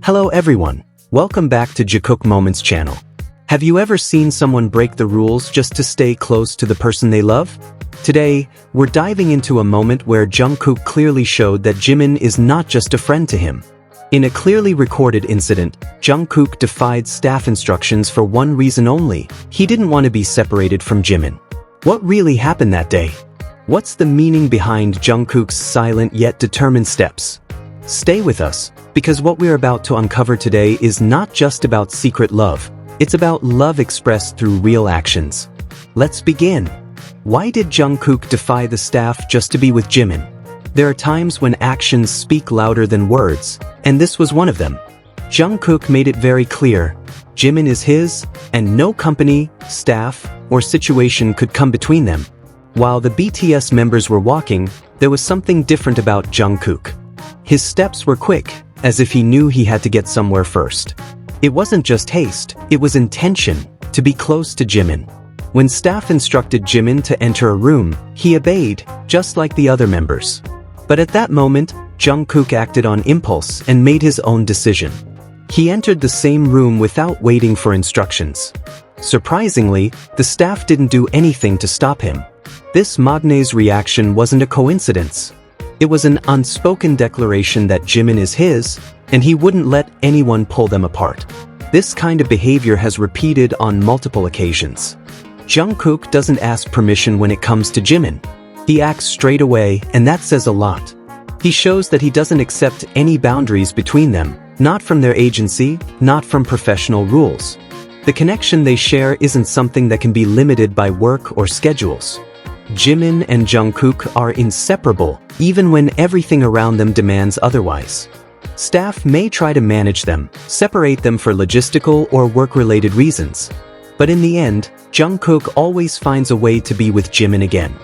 Hello everyone, welcome back to Jikook Moments channel. Have you ever seen someone break the rules just to stay close to the person they love? Today, we're diving into a moment where Jungkook clearly showed that Jimin is not just a friend to him. In a clearly recorded incident, Jungkook defied staff instructions for one reason only: he didn't want to be separated from Jimin. What really happened that day? What's the meaning behind Jungkook's silent yet determined steps? Stay with us, because what we're about to uncover today is not just about secret love, it's about love expressed through real actions. Let's begin. Why did Jungkook defy the staff just to be with Jimin? There are times when actions speak louder than words, and this was one of them. Jungkook made it very clear: Jimin is his, and no company, staff, or situation could come between them. While the BTS members were walking, there was something different about Jungkook. His steps were quick, as if he knew he had to get somewhere first. It wasn't just haste, it was intention, to be close to Jimin. When staff instructed Jimin to enter a room, he obeyed, just like the other members. But at that moment, Jungkook acted on impulse and made his own decision. He entered the same room without waiting for instructions. Surprisingly, the staff didn't do anything to stop him. This Magne's reaction wasn't a coincidence. It was an unspoken declaration that Jimin is his, and he wouldn't let anyone pull them apart. This kind of behavior has repeated on multiple occasions. Jungkook doesn't ask permission when it comes to Jimin. He acts straight away, and that says a lot. He shows that he doesn't accept any boundaries between them, not from their agency, not from professional rules. The connection they share isn't something that can be limited by work or schedules. Jimin and Jungkook are inseparable, even when everything around them demands otherwise. Staff may try to manage them, separate them for logistical or work-related reasons. But in the end, Jungkook always finds a way to be with Jimin again.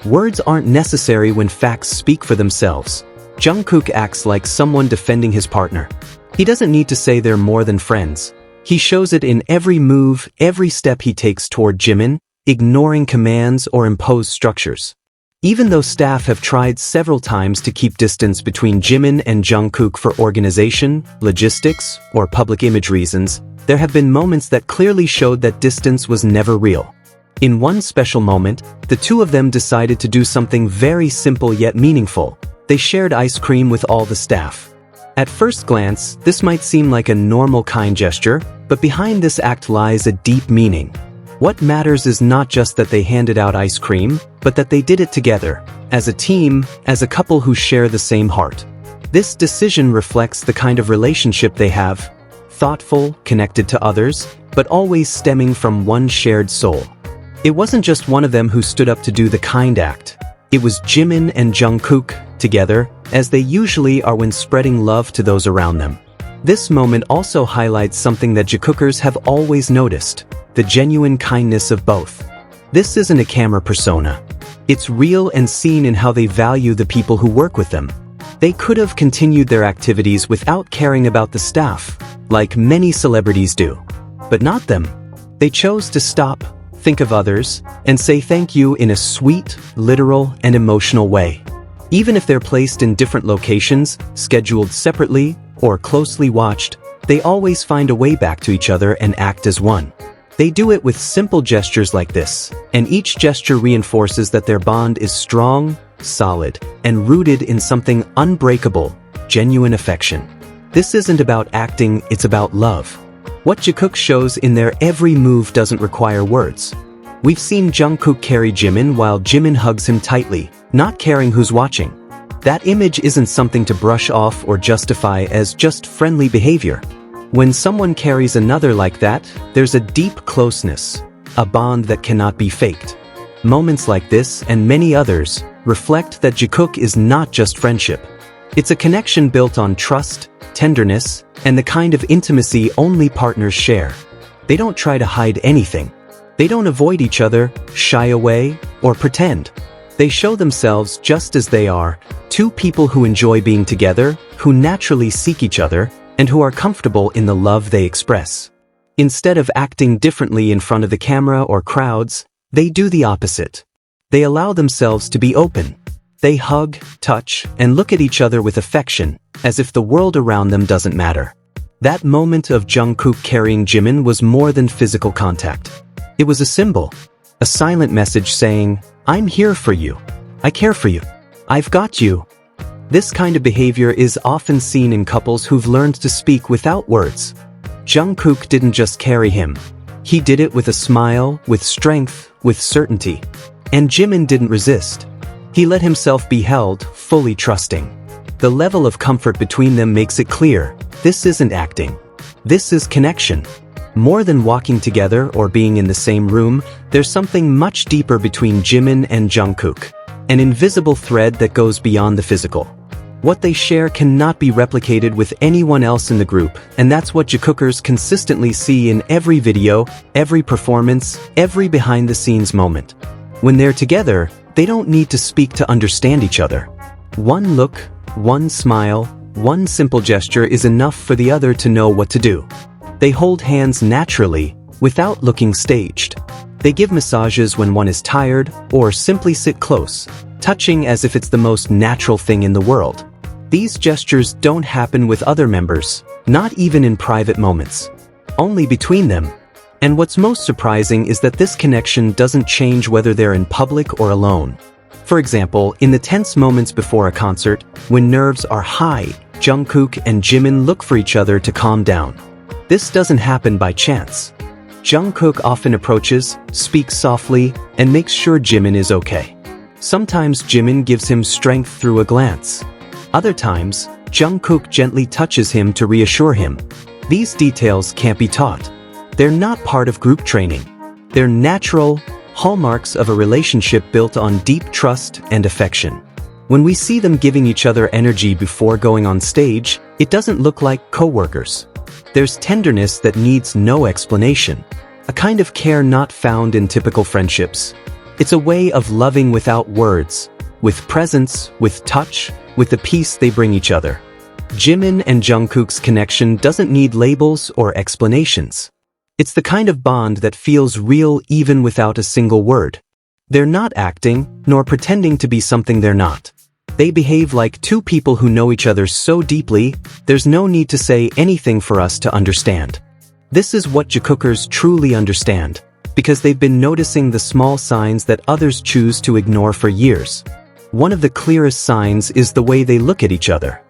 Words aren't necessary when facts speak for themselves. Jungkook acts like someone defending his partner. He doesn't need to say they're more than friends. He shows it in every move, every step he takes toward Jimin, ignoring commands or imposed structures. Even though staff have tried several times to keep distance between Jimin and Jungkook for organization, logistics, or public image reasons, there have been moments that clearly showed that distance was never real. In one special moment, the two of them decided to do something very simple yet meaningful. They shared ice cream with all the staff. At first glance, this might seem like a normal kind gesture, but behind this act lies a deep meaning. What matters is not just that they handed out ice cream, but that they did it together, as a team, as a couple who share the same heart. This decision reflects the kind of relationship they have: thoughtful, connected to others, but always stemming from one shared soul. It wasn't just one of them who stood up to do the kind act. It was Jimin and Jungkook, together, as they usually are when spreading love to those around them. This moment also highlights something that Jikookers have always noticed: the genuine kindness of both. This isn't a camera persona. It's real and seen in how they value the people who work with them. They could have continued their activities without caring about the staff, like many celebrities do. But not them. They chose to stop, think of others, and say thank you in a sweet, literal, and emotional way. Even if they're placed in different locations, scheduled separately, or closely watched, they always find a way back to each other and act as one. They do it with simple gestures like this, and each gesture reinforces that their bond is strong, solid, and rooted in something unbreakable: genuine affection. This isn't about acting, it's about love. What Jikook shows in their every move doesn't require words. We've seen Jungkook carry Jimin while Jimin hugs him tightly, not caring who's watching. That image isn't something to brush off or justify as just friendly behavior. When someone carries another like that, there's a deep closeness, a bond that cannot be faked. Moments like this, and many others, reflect that Jikook is not just friendship. It's a connection built on trust, tenderness, and the kind of intimacy only partners share. They don't try to hide anything. They don't avoid each other, shy away, or pretend. They show themselves just as they are: two people who enjoy being together, who naturally seek each other, and who are comfortable in the love they express. Instead of acting differently in front of the camera or crowds, they do the opposite. They allow themselves to be open. They hug, touch, and look at each other with affection, as if the world around them doesn't matter. That moment of Jungkook carrying Jimin was more than physical contact. It was a symbol, a silent message saying, "I'm here for you. I care for you. I've got you." This kind of behavior is often seen in couples who've learned to speak without words. Jungkook didn't just carry him. He did it with a smile, with strength, with certainty. And Jimin didn't resist. He let himself be held, fully trusting. The level of comfort between them makes it clear, this isn't acting. This is connection. More than walking together or being in the same room, there's something much deeper between Jimin and Jungkook. An invisible thread that goes beyond the physical. What they share cannot be replicated with anyone else in the group, and that's what Jikookers consistently see in every video, every performance, every behind-the-scenes moment. When they're together, they don't need to speak to understand each other. One look, one smile, one simple gesture is enough for the other to know what to do. They hold hands naturally, without looking staged. They give massages when one is tired, or simply sit close, touching as if it's the most natural thing in the world. These gestures don't happen with other members, not even in private moments. Only between them. And what's most surprising is that this connection doesn't change whether they're in public or alone. For example, in the tense moments before a concert, when nerves are high, Jungkook and Jimin look for each other to calm down. This doesn't happen by chance. Jungkook often approaches, speaks softly, and makes sure Jimin is okay. Sometimes Jimin gives him strength through a glance. Other times, Jungkook gently touches him to reassure him. These details can't be taught. They're not part of group training. They're natural hallmarks of a relationship built on deep trust and affection. When we see them giving each other energy before going on stage, it doesn't look like co-workers. There's tenderness that needs no explanation. A kind of care not found in typical friendships. It's a way of loving without words, with presence, with touch, with the peace they bring each other. Jimin and Jungkook's connection doesn't need labels or explanations. It's the kind of bond that feels real even without a single word. They're not acting, nor pretending to be something they're not. They behave like two people who know each other so deeply, there's no need to say anything for us to understand. This is what Jikookers truly understand, because they've been noticing the small signs that others choose to ignore for years. One of the clearest signs is the way they look at each other.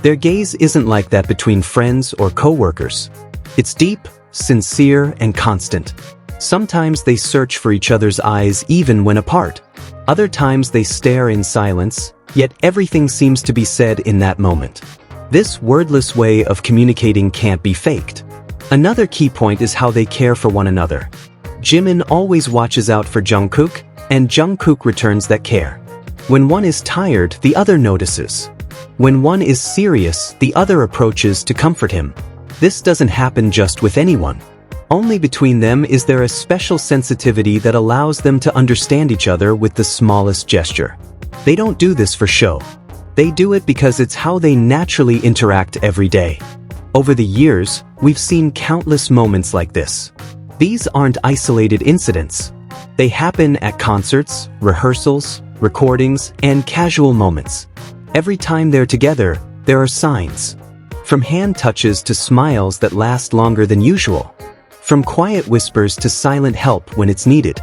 Their gaze isn't like that between friends or co-workers. It's deep, sincere, and constant. Sometimes they search for each other's eyes even when apart. Other times they stare in silence, yet everything seems to be said in that moment. This wordless way of communicating can't be faked. Another key point is how they care for one another. Jimin always watches out for Jungkook, and Jungkook returns that care. When one is tired, the other notices. When one is serious, the other approaches to comfort him. This doesn't happen just with anyone. Only between them is there a special sensitivity that allows them to understand each other with the smallest gesture. They don't do this for show. They do it because it's how they naturally interact every day. Over the years, we've seen countless moments like this. These aren't isolated incidents. They happen at concerts, rehearsals, recordings, and casual moments. Every time they're together, there are signs. From hand touches to smiles that last longer than usual. From quiet whispers to silent help when it's needed.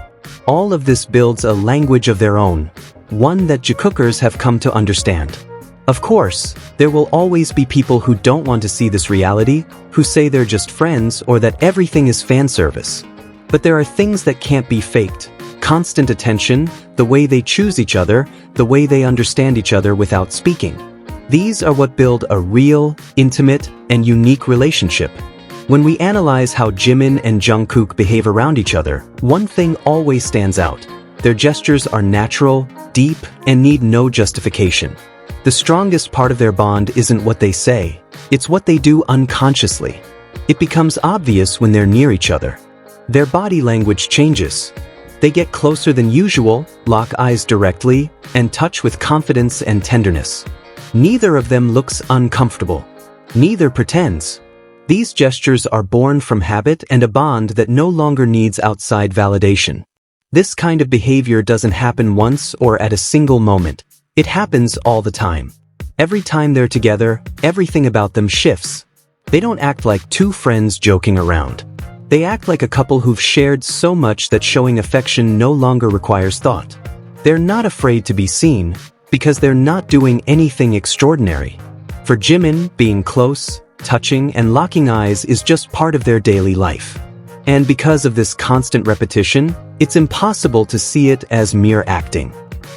All of this builds a language of their own, one that Jikookers have come to understand. Of course, there will always be people who don't want to see this reality, who say they're just friends or that everything is fan service. But there are things that can't be faked. Constant attention, the way they choose each other, the way they understand each other without speaking. These are what build a real, intimate, and unique relationship. When we analyze how Jimin and Jungkook behave around each other, one thing always stands out. Their gestures are natural, deep, and need no justification. The strongest part of their bond isn't what they say, it's what they do unconsciously. It becomes obvious when they're near each other. Their body language changes. They get closer than usual, lock eyes directly, and touch with confidence and tenderness. Neither of them looks uncomfortable. Neither pretends. These gestures are born from habit and a bond that no longer needs outside validation. This kind of behavior doesn't happen once or at a single moment. It happens all the time. Every time they're together, everything about them shifts. They don't act like two friends joking around. They act like a couple who've shared so much that showing affection no longer requires thought. They're not afraid to be seen, because they're not doing anything extraordinary. For Jimin, being close, touching, and locking eyes is just part of their daily life. And because of this constant repetition, it's impossible to see it as mere acting.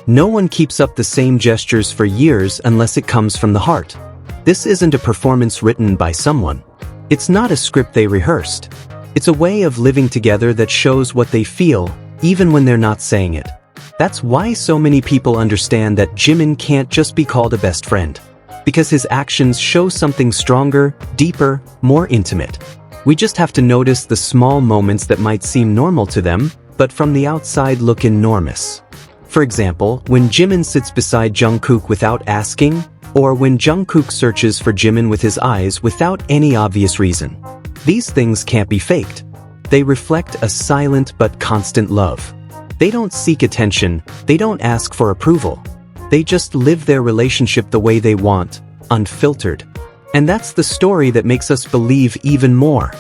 No one keeps up the same gestures for years unless it comes from the heart. This isn't a performance written by someone. It's not a script they rehearsed. It's a way of living together that shows what they feel, even when they're not saying it. That's why so many people understand that Jimin can't just be called a best friend. Because his actions show something stronger, deeper, more intimate. We just have to notice the small moments that might seem normal to them, but from the outside look enormous. For example, when Jimin sits beside Jungkook without asking, or when Jungkook searches for Jimin with his eyes without any obvious reason. These things can't be faked. They reflect a silent but constant love. They don't seek attention, they don't ask for approval. They just live their relationship the way they want, unfiltered. And that's the story that makes us believe even more.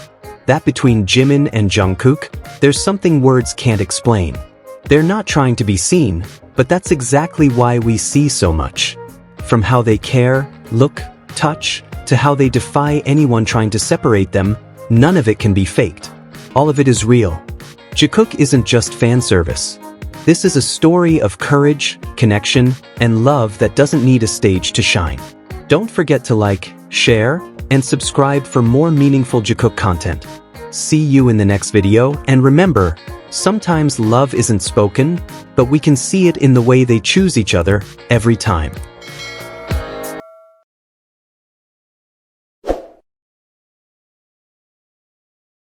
That between Jimin and Jungkook, there's something words can't explain. They're not trying to be seen, but that's exactly why we see so much. From how they care, look, touch, to how they defy anyone trying to separate them, none of it can be faked. All of it is real. Jikook isn't just fan service. This is a story of courage, connection, and love that doesn't need a stage to shine. Don't forget to like, share, and subscribe for more meaningful Jikook content. See you in the next video, and remember, sometimes love isn't spoken, but we can see it in the way they choose each other every time.